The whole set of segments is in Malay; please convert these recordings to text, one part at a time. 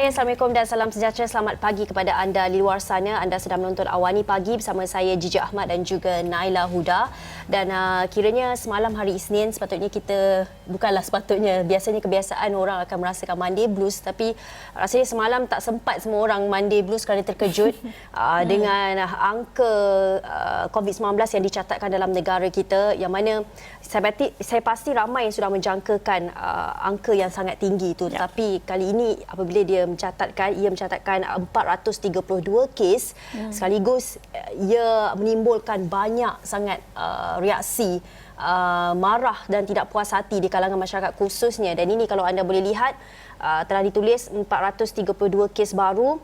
Hai, Assalamualaikum dan salam sejahtera. Selamat pagi kepada anda di luar sana. Anda sedang menonton Awani Pagi bersama saya Jiji Ahmad dan juga Naila Huda. Dan kiranya semalam hari Isnin biasanya kebiasaan orang akan merasakan Monday Blues, tapi rasanya semalam tak sempat semua orang Monday Blues kerana terkejut dengan angka COVID-19 yang dicatatkan dalam negara kita, yang mana saya pasti ramai yang sudah menjangkakan angka yang sangat tinggi itu. Tapi kali ini apabila ia mencatatkan 432 kes sekaligus, ia menimbulkan banyak sangat reaksi marah dan tidak puas hati di kalangan masyarakat khususnya. Dan ini kalau anda boleh lihat, telah ditulis 432 kes baru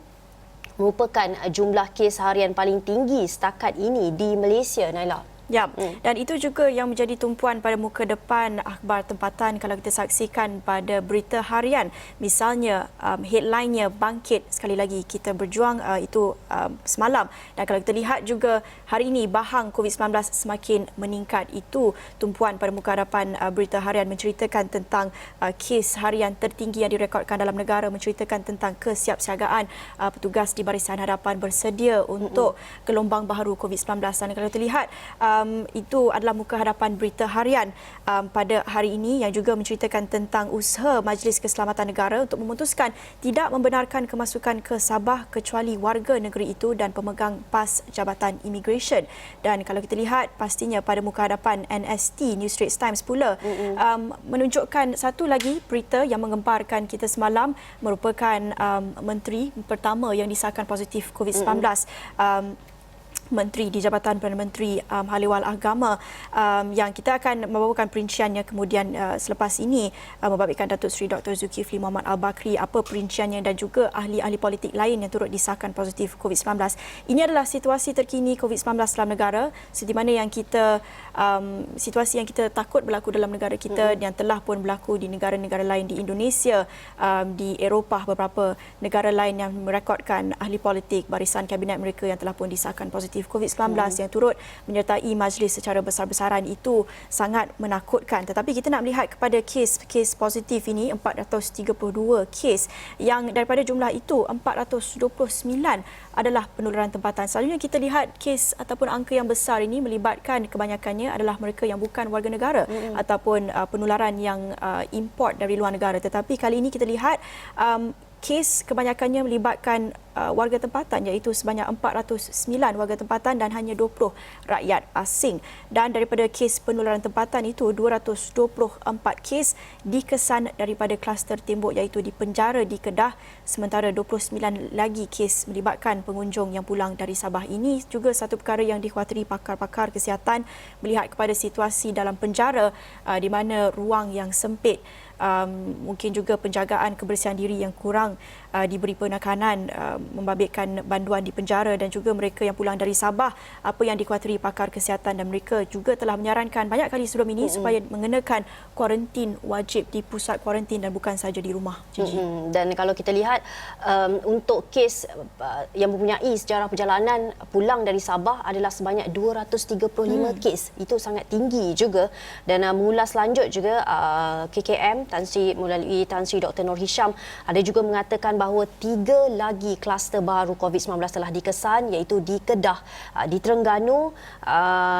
merupakan jumlah kes harian paling tinggi setakat ini di Malaysia, Naila. Ya, dan itu juga yang menjadi tumpuan pada muka depan akhbar tempatan kalau kita saksikan pada berita harian. Misalnya headline-nya bangkit sekali lagi kita berjuang, itu semalam. Dan kalau kita lihat juga hari ini bahang COVID-19 semakin meningkat. Itu tumpuan pada muka hadapan berita harian, menceritakan tentang kes harian tertinggi yang direkodkan dalam negara, menceritakan tentang kesiapsiagaan petugas di barisan hadapan bersedia untuk gelombang baharu COVID-19. Dan kalau kita lihat itu adalah muka hadapan berita harian pada hari ini, yang juga menceritakan tentang usaha Majlis Keselamatan Negara untuk memutuskan tidak membenarkan kemasukan ke Sabah kecuali warga negeri itu dan pemegang pas Jabatan Immigration. Dan kalau kita lihat pastinya pada muka hadapan NST, New Straits Times pula menunjukkan satu lagi berita yang menggemparkan kita semalam, merupakan menteri pertama yang disahkan positif COVID-19. Menteri di Jabatan Perdana Menteri Hal-Ehwal Agama, yang kita akan membawakan perinciannya kemudian selepas ini, membabitkan Datuk Seri Dr. Zulkifli Mohamed Al-Bakri apa perinciannya, dan juga ahli-ahli politik lain yang turut disahkan positif COVID-19. Ini adalah situasi terkini COVID-19 dalam negara, seperti mana yang kita situasi yang kita takut berlaku dalam negara kita, yang telah pun berlaku di negara-negara lain, di Indonesia, di Eropah, beberapa negara lain yang merekodkan ahli politik barisan kabinet mereka yang telah pun disahkan positif COVID-19 yang turut menyertai majlis secara besar-besaran. Itu sangat menakutkan. Tetapi kita nak melihat kepada kes positif ini, 432 kes, yang daripada jumlah itu 429 adalah penularan tempatan. Selalunya kita lihat kes ataupun angka yang besar ini melibatkan kebanyakannya adalah mereka yang bukan warga negara ataupun penularan yang import dari luar negara. Tetapi kali ini kita lihat kes kebanyakannya melibatkan warga tempatan, iaitu sebanyak 409 warga tempatan dan hanya 20 rakyat asing. Dan daripada kes penularan tempatan itu, 224 kes dikesan daripada kluster tembok, iaitu di penjara di Kedah, sementara 29 lagi kes melibatkan pengunjung yang pulang dari Sabah. Ini juga satu perkara yang dikhawatiri pakar-pakar kesihatan, melihat kepada situasi dalam penjara di mana ruang yang sempit, mungkin juga penjagaan kebersihan diri yang kurang diberi penekanan, membabitkan banduan di penjara, dan juga mereka yang pulang dari Sabah, apa yang dikhawatiri pakar kesihatan, dan mereka juga telah menyarankan banyak kali sebelum ini supaya mengenakan kuarantin wajib di pusat kuarantin dan bukan saja di rumah. Dan kalau kita lihat untuk kes yang mempunyai sejarah perjalanan pulang dari Sabah adalah sebanyak 235 kes. Itu sangat tinggi juga. Dan mengulas lanjut juga, KKM melalui Tan Sri Dr. Nur Hisham ada juga mengatakan bahawa 3 lagi kluster baru COVID-19 telah dikesan, iaitu di Kedah, di Terengganu,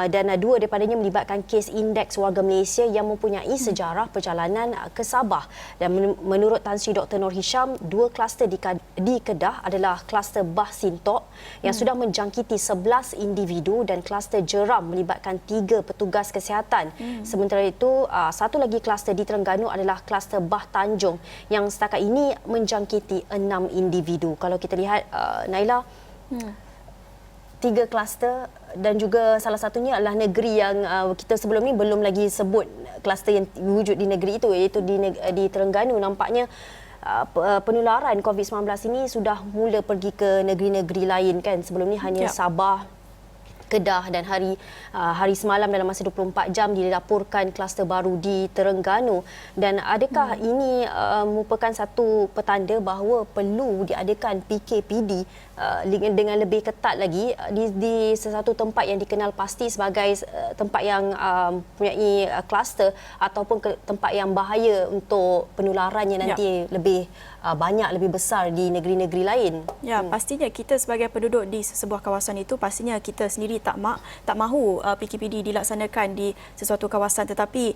dan 2 daripadanya melibatkan kes indeks warga Malaysia yang mempunyai sejarah perjalanan ke Sabah. Dan menurut Tan Sri Dr. Nur Hisham, 2 kluster di Kedah adalah kluster Bah Sintok yang sudah menjangkiti 11 individu, dan kluster Jeram melibatkan 3 petugas kesihatan. Sementara itu, satu lagi kluster di Terengganu adalah kluster Bah Tanjung yang setakat ini menjangkiti 6 individu. Kalau kita lihat, Naila, 3 kluster, dan juga salah satunya adalah negeri yang kita sebelum ni belum lagi sebut kluster yang wujud di negeri itu, iaitu di Terengganu. Nampaknya penularan COVID-19 ini sudah mula pergi ke negeri-negeri lain kan. Sebelum ni hanya Sabah, Kedah, dan hari semalam dalam masa 24 jam dilaporkan kluster baru di Terengganu. Dan adakah ini merupakan satu petanda bahawa perlu diadakan PKPD dengan lebih ketat lagi di sesuatu tempat yang dikenal pasti sebagai tempat yang mempunyai kluster ataupun tempat yang bahaya untuk penularannya nanti lebih banyak, lebih besar di negeri-negeri lain. Ya, pastinya kita sebagai penduduk di sebuah kawasan itu pastinya kita sendiri tak mahu PKPD dilaksanakan di sesuatu kawasan, tetapi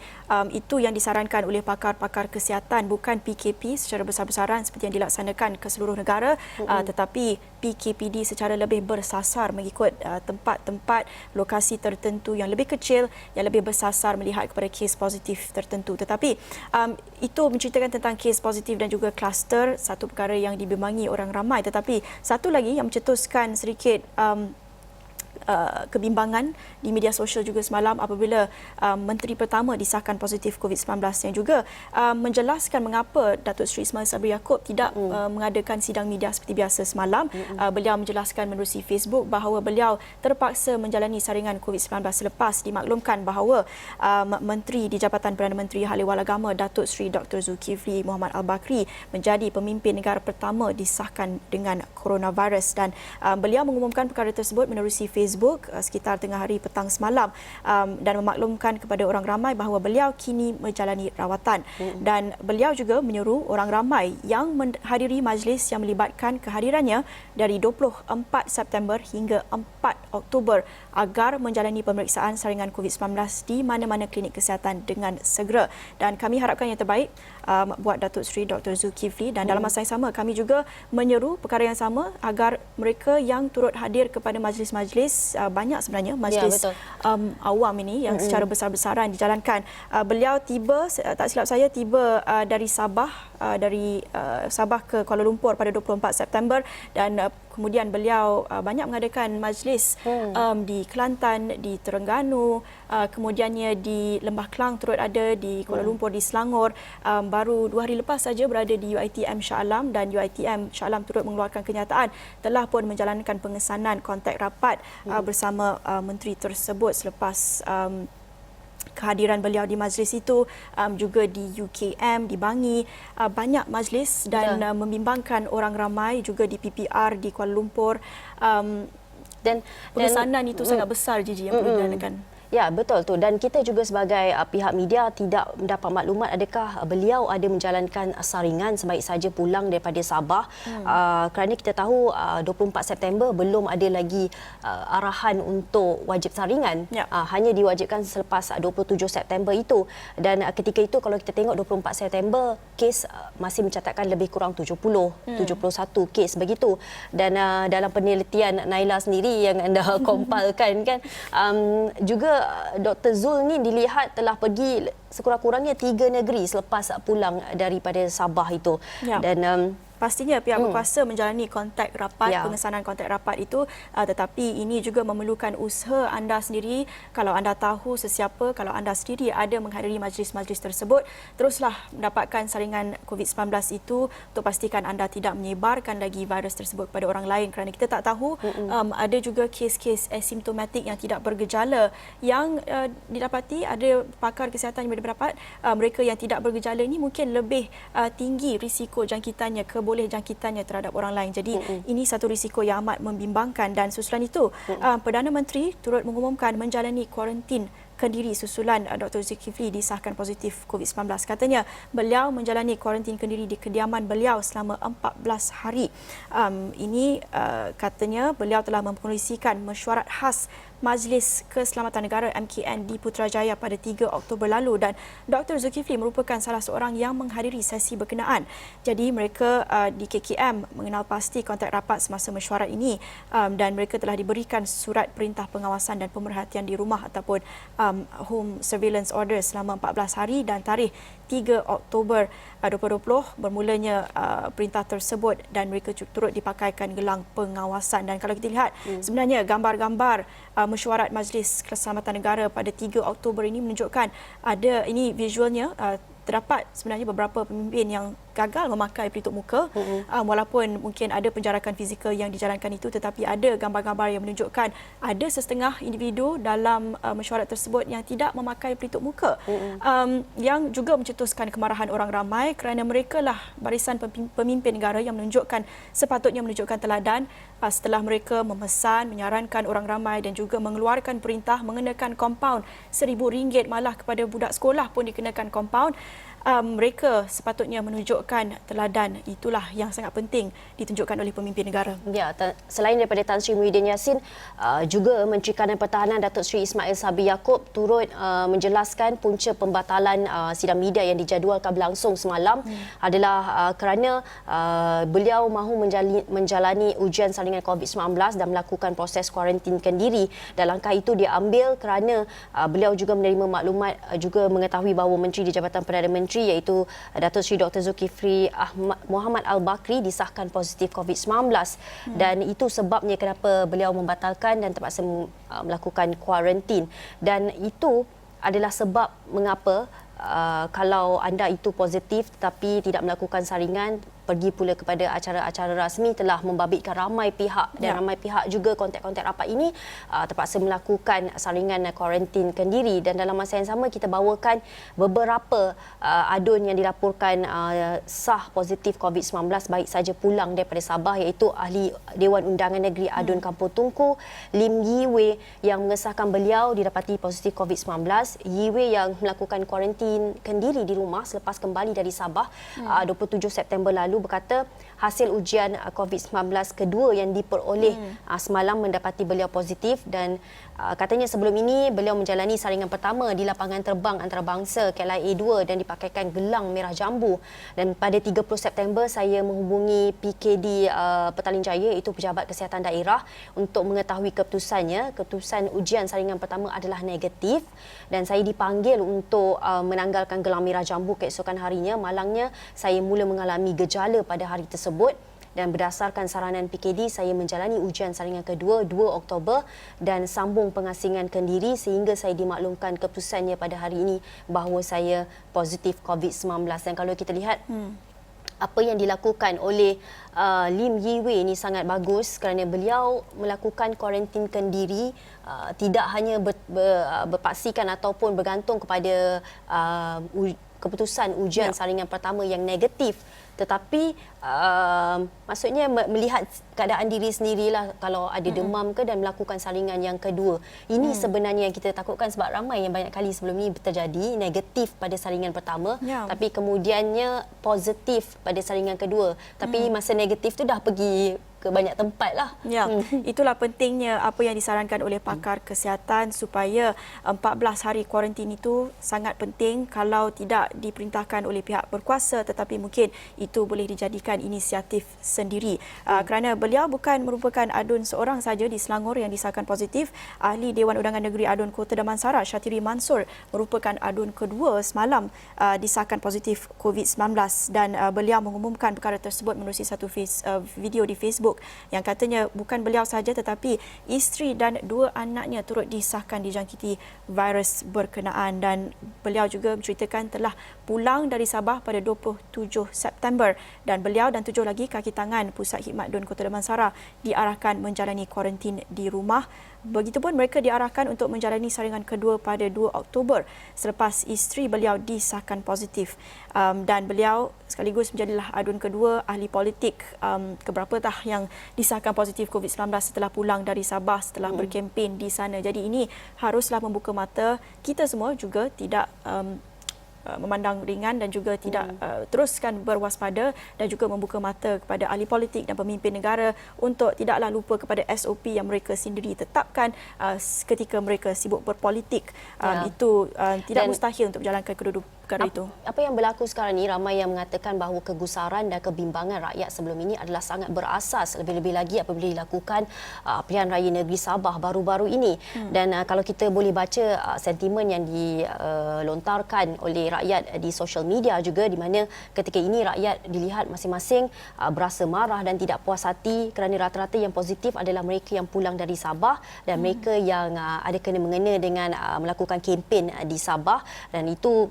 itu yang disarankan oleh pakar-pakar kesihatan, bukan PKP secara besar-besaran seperti yang dilaksanakan ke seluruh negara, tetapi PKPD secara lebih bersasar mengikut tempat-tempat lokasi tertentu yang lebih kecil, yang lebih bersasar melihat kepada kes positif tertentu. Tetapi itu menceritakan tentang kes positif dan juga kluster, satu perkara yang dibimbangi orang ramai. Tetapi satu lagi yang mencetuskan sedikit kebimbangan di media sosial juga semalam apabila Menteri Pertama disahkan positif COVID-19 yang juga menjelaskan mengapa Datuk Seri Ismail Sabri Yaakob tidak mengadakan sidang media seperti biasa semalam. Beliau menjelaskan menerusi Facebook bahawa beliau terpaksa menjalani saringan COVID-19 selepas dimaklumkan bahawa Menteri di Jabatan Perdana Menteri Ahli-Wal Agama Datuk Seri Dr. Zulkifli Mohammad Al-Bakri menjadi pemimpin negara pertama disahkan dengan coronavirus, dan beliau mengumumkan perkara tersebut menerusi Facebook sekitar tengah hari petang semalam dan memaklumkan kepada orang ramai bahawa beliau kini menjalani rawatan. Dan beliau juga menyeru orang ramai yang menghadiri majlis yang melibatkan kehadirannya dari 24 September hingga 4 Oktober agar menjalani pemeriksaan saringan COVID-19 di mana-mana klinik kesihatan dengan segera. Dan kami harapkan yang terbaik buat Datuk Seri Dr. Zulkifli, dan dalam masa yang sama kami juga menyeru perkara yang sama agar mereka yang turut hadir kepada majlis-majlis, banyak sebenarnya majlis awam ini yang secara besar-besaran dijalankan. Beliau tiba, tak silap saya, tiba dari Sabah, Sabah ke Kuala Lumpur pada 24 September, dan kemudian beliau banyak mengadakan majlis di Kelantan, di Terengganu, kemudiannya di Lembah Kelang turut ada, di Kuala Lumpur, di Selangor. Baru 2 hari lepas saja berada di UiTM Shah Alam, dan UiTM Shah Alam turut mengeluarkan kenyataan telah pun menjalankan pengesanan kontak rapat bersama menteri tersebut selepas kehadiran beliau di majlis itu. Juga di UKM, di Bangi, banyak majlis dan membimbangkan orang ramai, juga di PPR di Kuala Lumpur. Dan pengesanan itu sangat besar, Gigi, yang perlu dijalankan. Ya, betul tu. Dan kita juga sebagai pihak media tidak mendapat maklumat adakah beliau ada menjalankan saringan sebaik saja pulang daripada Sabah. Kerana kita tahu 24 September belum ada lagi arahan untuk wajib saringan. Hanya diwajibkan selepas 27 September itu. Dan ketika itu kalau kita tengok 24 September, kes masih mencatatkan lebih kurang 71 kes begitu. Dan dalam penelitian Naila sendiri yang anda kompilkan kan, juga Dr. Zul ni dilihat telah pergi sekurang-kurangnya 3 negeri selepas pulang daripada Sabah itu. Dan pastinya pihak berkuasa menjalani kontak rapat, pengesanan kontak rapat itu, tetapi ini juga memerlukan usaha anda sendiri. Kalau anda tahu sesiapa, kalau anda sendiri ada menghadiri majlis-majlis tersebut, teruslah mendapatkan saringan COVID-19 itu untuk pastikan anda tidak menyebarkan lagi virus tersebut kepada orang lain, kerana kita tak tahu ada juga kes-kes asimptomatik yang tidak bergejala yang didapati. Ada pakar kesihatan yang berpendapat mereka yang tidak bergejala ini mungkin lebih tinggi risiko jangkitannya, boleh jangkitannya terhadap orang lain. Jadi ini satu risiko yang amat membimbangkan. Dan susulan itu Perdana Menteri turut mengumumkan menjalani kuarantin Kendiri susulan Dr. Zulkifli disahkan positif COVID-19. Katanya beliau menjalani kuarantin Kendiri di kediaman beliau selama 14 hari. Ini katanya beliau telah mengkongsikan mesyuarat khas Majlis Keselamatan Negara MKN di Putrajaya pada 3 Oktober lalu, dan Dr. Zulkifli merupakan salah seorang yang menghadiri sesi berkenaan. Jadi mereka di KKM mengenal pasti kontak rapat semasa mesyuarat ini, dan mereka telah diberikan surat perintah pengawasan dan pemerhatian di rumah ataupun home surveillance order selama 14 hari, dan tarikh 3 Oktober 2020 bermulanya perintah tersebut, dan mereka turut dipakaikan gelang pengawasan. Dan kalau kita lihat sebenarnya gambar-gambar mesyuarat Majlis Keselamatan Negara pada 3 Oktober ini menunjukkan ada, ini visualnya, terdapat sebenarnya beberapa pemimpin yang gagal memakai pelitup muka, walaupun mungkin ada penjarakan fizikal yang dijalankan itu, tetapi ada gambar-gambar yang menunjukkan ada setengah individu dalam mesyuarat tersebut yang tidak memakai pelitup muka, yang juga mencetuskan kemarahan orang ramai kerana mereka lah barisan pemimpin negara yang sepatutnya menunjukkan teladan setelah mereka memesan, menyarankan orang ramai dan juga mengeluarkan perintah mengenakan kompaun RM1,000, malah kepada budak sekolah pun dikenakan kompaun. Mereka sepatutnya menunjukkan teladan. Itulah yang sangat penting ditunjukkan oleh pemimpin negara. Ya, selain daripada Tan Sri Muhyiddin Yassin, juga Menteri Kanan Pertahanan Datuk Seri Ismail Sabri Yaakob turut menjelaskan punca pembatalan sidang media yang dijadualkan berlangsung semalam adalah kerana beliau mahu menjalani ujian saringan COVID-19 dan melakukan proses kuarantinkan diri. Dan langkah itu diambil kerana beliau juga menerima maklumat, juga mengetahui bahawa Menteri di Jabatan Perdana Menteri iaitu Datuk Seri Dr. Zulkifli Mohammad Al-Bakri disahkan positif COVID-19 dan itu sebabnya kenapa beliau membatalkan dan terpaksa melakukan kuarantin. Dan itu adalah sebab mengapa kalau anda itu positif tetapi tidak melakukan saringan, pergi pula kepada acara-acara rasmi, telah membabitkan ramai pihak dan ramai pihak juga kontak-kontak rapat ini terpaksa melakukan saringan kuarantinkan diri. Dan dalam masa yang sama kita bawakan beberapa adun yang dilaporkan sah positif COVID-19 baik saja pulang daripada Sabah, iaitu Ahli Dewan Undangan Negeri Adun Kampung Tungku Lim Yi Wei yang mengesahkan beliau didapati positif COVID-19. Yi Wei yang melakukan kuarantinkan diri di rumah selepas kembali dari Sabah 27 September lalu berkata hasil ujian COVID-19 kedua yang diperoleh semalam mendapati beliau positif dan katanya sebelum ini beliau menjalani saringan pertama di lapangan terbang antarabangsa KLIA 2 dan dipakaikan gelang merah jambu. Dan pada 30 September saya menghubungi PKD Petaling Jaya, iaitu Pejabat Kesihatan Daerah, untuk mengetahui keputusannya. Keputusan ujian saringan pertama adalah negatif dan saya dipanggil untuk menanggalkan gelang merah jambu keesokan harinya. Malangnya saya mula mengalami gejala pada hari tersebut dan berdasarkan saranan PKD saya menjalani ujian saringan kedua 2 Oktober dan sambung pengasingan kendiri sehingga saya dimaklumkan keputusannya pada hari ini bahawa saya positif COVID-19. Dan kalau kita lihat apa yang dilakukan oleh Lim Yi Wei ini sangat bagus kerana beliau melakukan kuarantinkan diri, tidak hanya berpaksikan ataupun bergantung kepada keputusan ujian saringan pertama yang negatif, tetapi maksudnya melihat keadaan diri sendirilah kalau ada demam ke dan melakukan saringan yang kedua. Ini sebenarnya yang kita takutkan sebab ramai yang banyak kali sebelum ini terjadi negatif pada saringan pertama tapi kemudiannya positif pada saringan kedua. Tapi masa negatif tu dah pergi ke banyak tempat lah. Ya, itulah pentingnya apa yang disarankan oleh pakar kesihatan supaya 14 hari kuarantin itu sangat penting. Kalau tidak diperintahkan oleh pihak berkuasa tetapi mungkin itu boleh dijadikan inisiatif sendiri. Kerana beliau bukan merupakan adun seorang saja di Selangor yang disahkan positif. Ahli Dewan Undangan Negeri Adun Kota Damansara Syatiri Mansur merupakan adun kedua semalam disahkan positif COVID-19 dan beliau mengumumkan perkara tersebut menerusi satu video di Facebook yang katanya bukan beliau saja tetapi isteri dan 2 anaknya turut disahkan dijangkiti virus berkenaan. Dan beliau juga menceritakan telah pulang dari Sabah pada 27 September dan beliau dan 7 lagi kaki tangan Pusat Khidmat Dun Kota Damansara diarahkan menjalani kuarantin di rumah. Begitupun mereka diarahkan untuk menjalani saringan kedua pada 2 Oktober selepas isteri beliau disahkan positif. Dan beliau sekaligus menjadilah adun kedua ahli politik keberapatah yang disahkan positif COVID-19 setelah pulang dari Sabah setelah berkempen di sana. Jadi ini haruslah membuka mata kita semua juga tidak memandang ringan dan juga tidak teruskan berwaspada dan juga membuka mata kepada ahli politik dan pemimpin negara untuk tidaklah lupa kepada SOP yang mereka sendiri tetapkan ketika mereka sibuk berpolitik. Itu tidak mustahil untuk menjalankan kedua-dua perkara itu. Apa yang berlaku sekarang ini, ramai yang mengatakan bahawa kegusaran dan kebimbangan rakyat sebelum ini adalah sangat berasas, lebih-lebih lagi apabila dilakukan pilihan raya negeri Sabah baru-baru ini. Dan kalau kita boleh baca sentimen yang dilontarkan oleh rakyat di sosial media juga, di mana ketika ini rakyat dilihat masing-masing berasa marah dan tidak puas hati kerana rata-rata yang positif adalah mereka yang pulang dari Sabah dan mereka yang ada kena-mengena dengan melakukan kempen di Sabah. Dan itu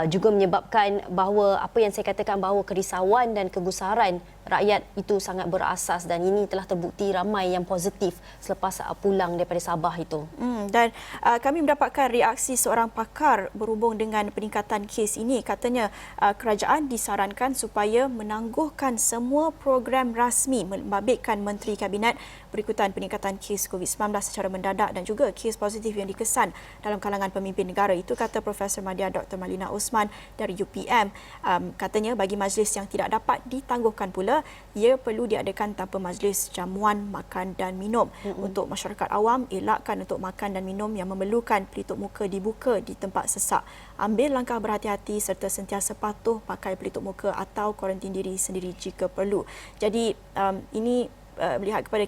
juga menyebabkan bahawa apa yang saya katakan bahawa kerisauan dan kegusaran rakyat itu sangat berasas, dan ini telah terbukti ramai yang positif selepas pulang daripada Sabah itu. Dan kami mendapatkan reaksi seorang pakar berhubung dengan peningkatan kes ini. Katanya kerajaan disarankan supaya menangguhkan semua program rasmi membabitkan Menteri Kabinet berikutan peningkatan kes COVID-19 secara mendadak dan juga kes positif yang dikesan dalam kalangan pemimpin negara. Itu kata Profesor Madya Dr. Malina Osman dari UPM. Katanya bagi majlis yang tidak dapat ditangguhkan pula, ia perlu diadakan tanpa majlis jamuan makan dan minum. Untuk masyarakat awam, elakkan untuk makan dan minum yang memerlukan pelitup muka dibuka di tempat sesak. Ambil langkah berhati-hati serta sentiasa patuh pakai pelitup muka atau kuarantin diri sendiri jika perlu. Jadi ini melihat kepada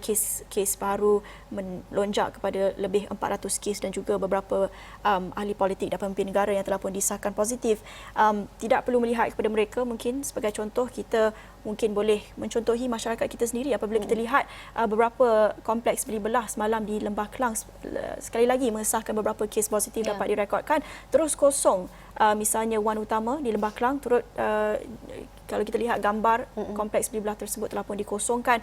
kes baru melonjak kepada lebih 400 kes dan juga beberapa ahli politik dan pemimpin negara yang telah pun disahkan positif. Tidak perlu melihat kepada mereka, mungkin sebagai contoh kita mungkin boleh mencontohi masyarakat kita sendiri apabila kita lihat beberapa kompleks beli belah semalam di Lembah Kelang sekali lagi mengesahkan beberapa kes positif dapat direkodkan, terus kosong. Misalnya Wan Utama di Lembah Kelang turut kalau kita lihat gambar kompleks beli belah tersebut telah pun dikosongkan.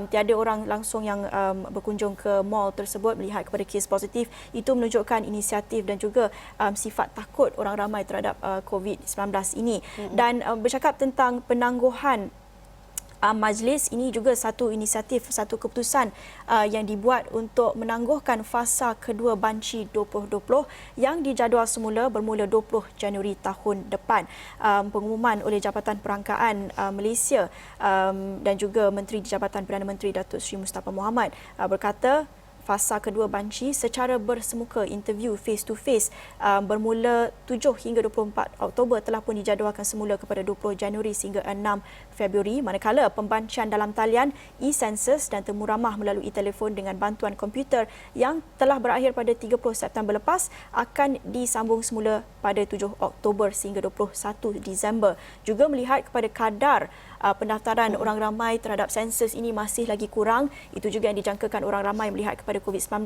Tiada orang langsung yang berkunjung ke mall tersebut melihat kepada kes positif. Itu menunjukkan inisiatif dan juga sifat takut orang ramai terhadap COVID-19 ini. Dan bercakap tentang penangguhan majlis, ini juga satu inisiatif, satu keputusan yang dibuat untuk menangguhkan fasa kedua banci 2020 yang dijadual semula bermula 20 Januari tahun depan. Pengumuman oleh Jabatan Perangkaan Malaysia dan juga Menteri di Jabatan Perdana Menteri Datuk Seri Mustafa Mohamed berkata fasa kedua banci secara bersemuka, interview face to face bermula 7 hingga 24 Oktober telah pun dijadualkan semula kepada 20 Januari sehingga 6 Februari, manakala pembancian dalam talian, e-census dan temu ramah melalui telefon dengan bantuan komputer yang telah berakhir pada 30 September lepas akan disambung semula pada 7 Oktober sehingga 21 Disember. Juga melihat kepada kadar pendaftaran orang ramai terhadap sensus ini masih lagi kurang. Itu juga yang dijangkakan orang ramai melihat kepada COVID-19.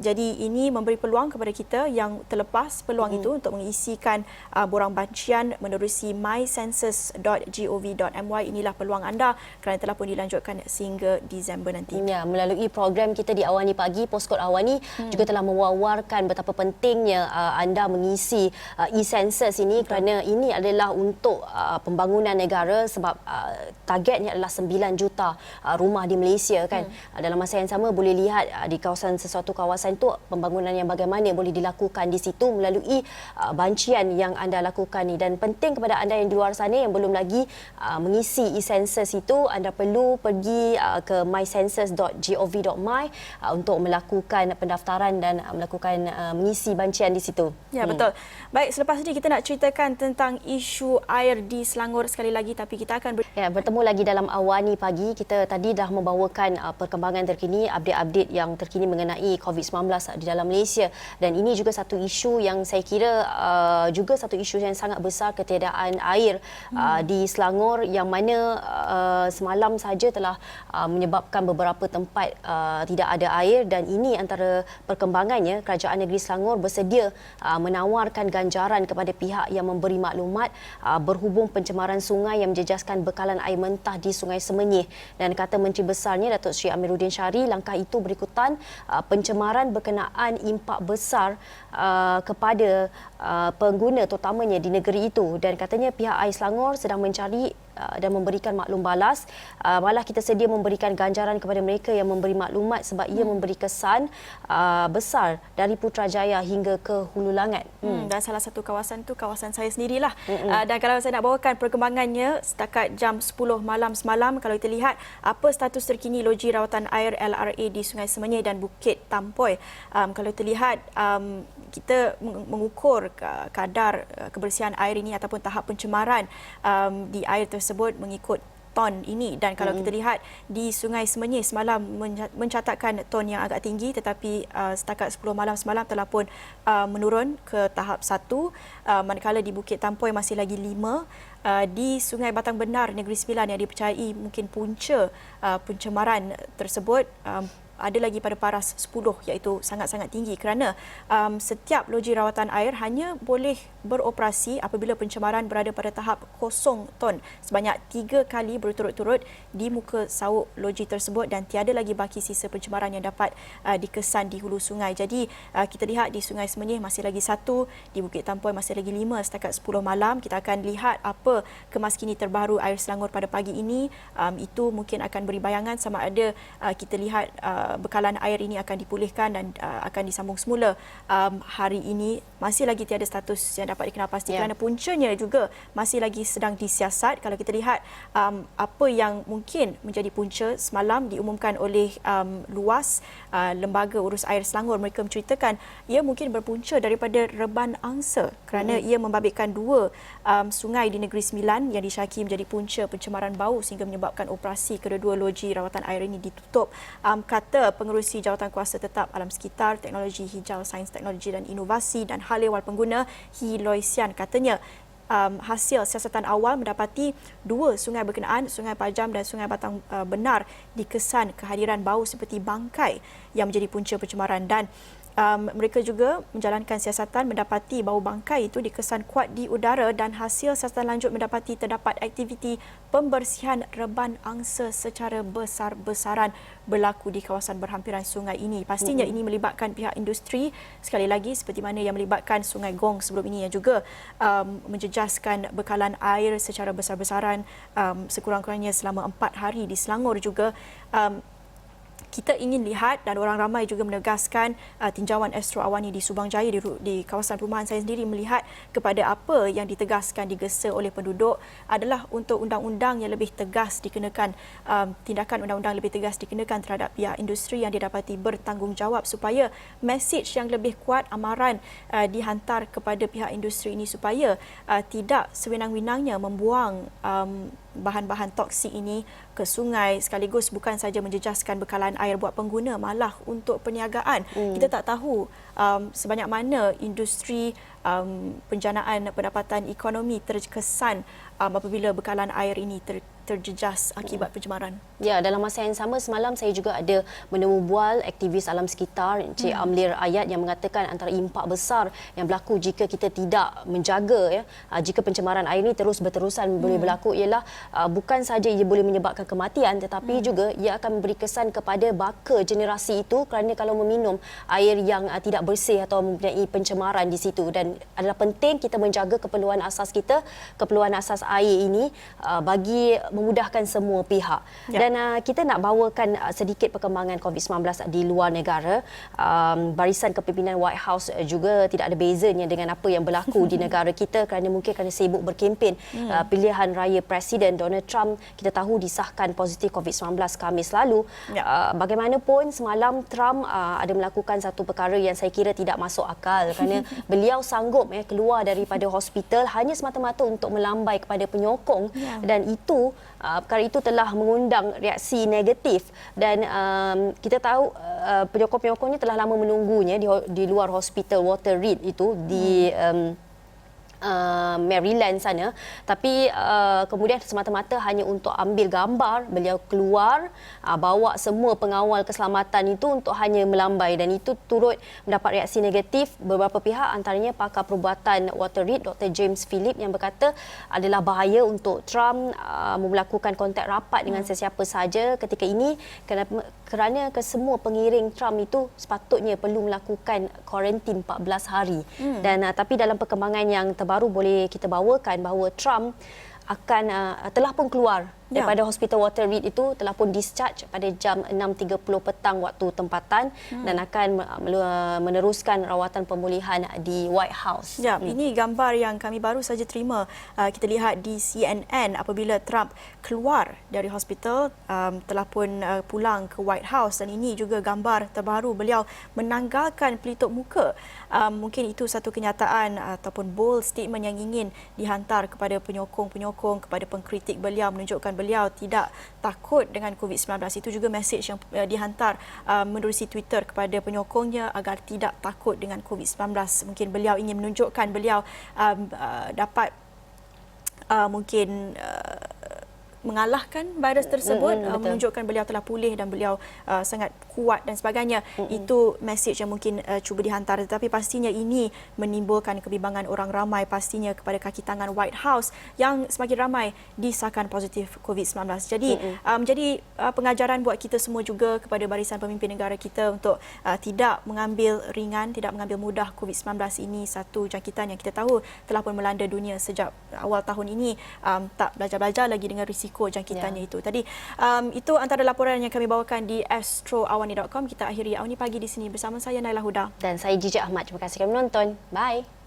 Jadi ini memberi peluang kepada kita yang terlepas peluang itu untuk mengisikan borang bancian menerusi mycensus.gov.my. Inilah peluang anda kerana telah pun dilanjutkan sehingga Disember nanti. Ya, melalui program kita di Awani Pagi, Poskod Awani juga telah mewawarkan betapa pentingnya anda mengisi e-census ini kerana ini adalah untuk pembangunan negara sebab targetnya adalah 9 juta rumah di Malaysia kan. Dalam masa yang sama boleh lihat di kawasan sesuatu kawasan itu pembangunan yang bagaimana boleh dilakukan di situ melalui bancian yang anda lakukan ni. Dan penting kepada anda yang di luar sana yang belum lagi mengisi e-census itu, anda perlu pergi ke mycensus.gov.my untuk melakukan pendaftaran dan melakukan mengisi bancian di situ. Ya, betul. Baik, selepas ini kita nak ceritakan tentang isu air di Selangor sekali lagi, tapi kita akan bertemu lagi dalam Awani Pagi. Kita tadi dah membawakan perkembangan terkini, update-update yang terkini mengenai COVID-19 di dalam Malaysia, dan ini juga satu isu yang saya kira juga satu isu yang sangat besar, ketiadaan air di Selangor yang mana semalam saja telah menyebabkan beberapa tempat tidak ada air, dan ini antara perkembangannya Kerajaan Negeri Selangor bersedia menawarkan ganjaran kepada pihak yang memberi maklumat berhubung pencemaran sungai yang menjejaskan bekalan air mentah di Sungai Semenyih. Dan kata Menteri Besarnya Datuk Seri Amiruddin Syari, langkah itu berikutan pencemaran berkenaan impak besar kepada pengguna terutamanya di negeri itu, dan katanya pihak Air Selangor sedang mencari dan memberikan maklum balas. Malah kita sedia memberikan ganjaran kepada mereka yang memberi maklumat sebab ia memberi kesan besar dari Putrajaya hingga ke Hulu Langat. Dan salah satu kawasan tu kawasan saya sendirilah. Dan kalau saya nak bawakan perkembangannya setakat jam 10 malam semalam, kalau kita lihat apa status terkini loji rawatan air LRA di Sungai Semenyih dan Bukit Tampoy. Kalau kita lihat kita mengukur kadar kebersihan air ini ataupun tahap pencemaran di air tersebut mengikut ton ini, dan kalau kita lihat di Sungai Semenyih semalam mencatatkan ton yang agak tinggi, tetapi setakat 10 malam semalam telah pun menurun ke tahap 1, manakala di Bukit Tampoy masih lagi 5. Di Sungai Batang Benar Negeri Sembilan yang dipercayai mungkin punca pencemaran tersebut, ada lagi pada paras 10 iaitu sangat-sangat tinggi kerana setiap loji rawatan air hanya boleh beroperasi apabila pencemaran berada pada tahap 0 ton sebanyak 3 kali berturut-turut di muka sauk loji tersebut dan tiada lagi baki sisa pencemaran yang dapat dikesan di hulu sungai. Jadi kita lihat di Sungai Semenyih masih lagi 1, di Bukit Tampoi masih lagi 5 setakat 10 malam. Kita akan lihat apa kemaskini terbaru air Selangor pada pagi ini. Itu mungkin akan beri bayangan sama ada kita lihat bekalan air ini akan dipulihkan dan akan disambung semula hari ini. Masih lagi tiada status yang dapat dikenal pasti kerana puncanya juga masih lagi sedang disiasat. Kalau kita lihat apa yang mungkin menjadi punca semalam diumumkan oleh luas Lembaga Urus Air Selangor, mereka menceritakan ia mungkin berpunca daripada reban angsa kerana ia membabitkan 2 sungai di Negeri Sembilan yang disyaki menjadi punca pencemaran bau sehingga menyebabkan operasi kedua-dua loji rawatan air ini ditutup. Kata Pengerusi Jawatankuasa Tetap Alam Sekitar, Teknologi Hijau, Sains Teknologi dan Inovasi dan Hal Ehwal Pengguna He Loy Sian, katanya hasil siasatan awal mendapati 2 sungai berkenaan, Sungai Pajam dan Sungai Batang Benar dikesan kehadiran bau seperti bangkai yang menjadi punca pencemaran dan mereka juga menjalankan siasatan mendapati bau bangkai itu dikesan kuat di udara dan hasil siasatan lanjut mendapati terdapat aktiviti pembersihan reban angsa secara besar-besaran berlaku di kawasan berhampiran sungai ini. Pastinya ini melibatkan pihak industri sekali lagi seperti mana yang melibatkan Sungai Gong sebelum ini yang juga menjejaskan bekalan air secara besar-besaran sekurang-kurangnya selama 4 hari di Selangor juga. Kita ingin lihat dan orang ramai juga menegaskan tinjauan Astro Awani di Subang Jaya di kawasan perumahan saya sendiri melihat kepada apa yang ditegaskan digesa oleh penduduk adalah untuk undang-undang yang lebih tegas dikenakan, tindakan undang-undang lebih tegas dikenakan terhadap pihak industri yang didapati bertanggungjawab supaya mesej yang lebih kuat amaran dihantar kepada pihak industri ini supaya tidak sewenang-wenangnya membuang bahan-bahan toksik ini ke sungai sekaligus bukan saja menjejaskan bekalan air buat pengguna malah untuk perniagaan. Kita tak tahu sebanyak mana industri penjanaan pendapatan ekonomi terkesan apabila bekalan air ini terjejas akibat pencemaran. Ya, dalam masa yang sama semalam saya juga ada menemu bual aktivis alam sekitar Encik Amlir Ayat yang mengatakan antara impak besar yang berlaku jika kita tidak menjaga jika pencemaran air ini terus berterusan boleh berlaku ialah bukan saja ia boleh menyebabkan kematian tetapi juga ia akan memberi kesan kepada baka generasi itu kerana kalau meminum air yang tidak bersih atau mempunyai pencemaran di situ dan adalah penting kita menjaga keperluan asas kita, keperluan asas air ini bagi memudahkan semua pihak. Dan kita nak bawakan sedikit perkembangan COVID-19 di luar negara. Barisan kepimpinan White House juga tidak ada bezanya dengan apa yang berlaku di negara kita kerana mungkin kerana sibuk berkempen pilihan raya Presiden Donald Trump. Kita tahu disahkan positif COVID-19 Khamis lalu. Bagaimanapun semalam Trump ada melakukan satu perkara yang saya kira tidak masuk akal kerana beliau sanggup keluar daripada hospital hanya semata-mata untuk melambai kepada penyokong dan itu perkara itu telah mengundang reaksi negatif dan kita tahu penyokong-penyokongnya telah lama menunggunya di luar hospital Walter Reed itu di Maryland sana, tapi kemudian semata-mata hanya untuk ambil gambar beliau keluar bawa semua pengawal keselamatan itu untuk hanya melambai dan itu turut mendapat reaksi negatif beberapa pihak antaranya pakar perubatan Walter Reed Dr. James Philip yang berkata adalah bahaya untuk Trump melakukan kontak rapat dengan sesiapa saja ketika ini kerana kesemua pengiring Trump itu sepatutnya perlu melakukan kuarantin 14 hari dan tapi dalam perkembangan yang baru boleh kita bawakan bahawa Trump akan telah pun keluar daripada hospital Walter Reed itu, telah pun discharge pada jam 6.30 petang waktu tempatan dan akan meneruskan rawatan pemulihan di White House. Ya, ini gambar yang kami baru saja terima. Kita lihat di CNN apabila Trump keluar dari hospital, telah pun pulang ke White House dan ini juga gambar terbaru beliau menanggalkan pelitup muka. Mungkin itu satu kenyataan ataupun bold statement yang ingin dihantar kepada penyokong-penyokong, kepada pengkritik beliau menunjukkan beliau tidak takut dengan COVID-19. Itu juga mesej yang dihantar menerusi Twitter kepada penyokongnya agar tidak takut dengan COVID-19. Mungkin beliau ingin menunjukkan beliau dapat mungkin mengalahkan virus tersebut, betul. menunjukkan beliau telah pulih dan beliau sangat kuat dan sebagainya. Itu mesej yang mungkin cuba dihantar, tetapi pastinya ini menimbulkan kebimbangan orang ramai pastinya kepada kaki tangan White House yang semakin ramai disahkan positif COVID-19. Jadi pengajaran buat kita semua juga kepada barisan pemimpin negara kita untuk tidak mengambil ringan, tidak mengambil mudah COVID-19 ini, satu jangkitan yang kita tahu telah pun melanda dunia sejak awal tahun ini. Tak belajar-belajar lagi dengan risiko jangkitannya itu. Tadi itu antara laporan yang kami bawakan di astroawani.com. Kita akhiri Awani Pagi di sini bersama saya Naila Huda Dan saya Jijak Ahmad. Terima kasih kerana menonton. Bye.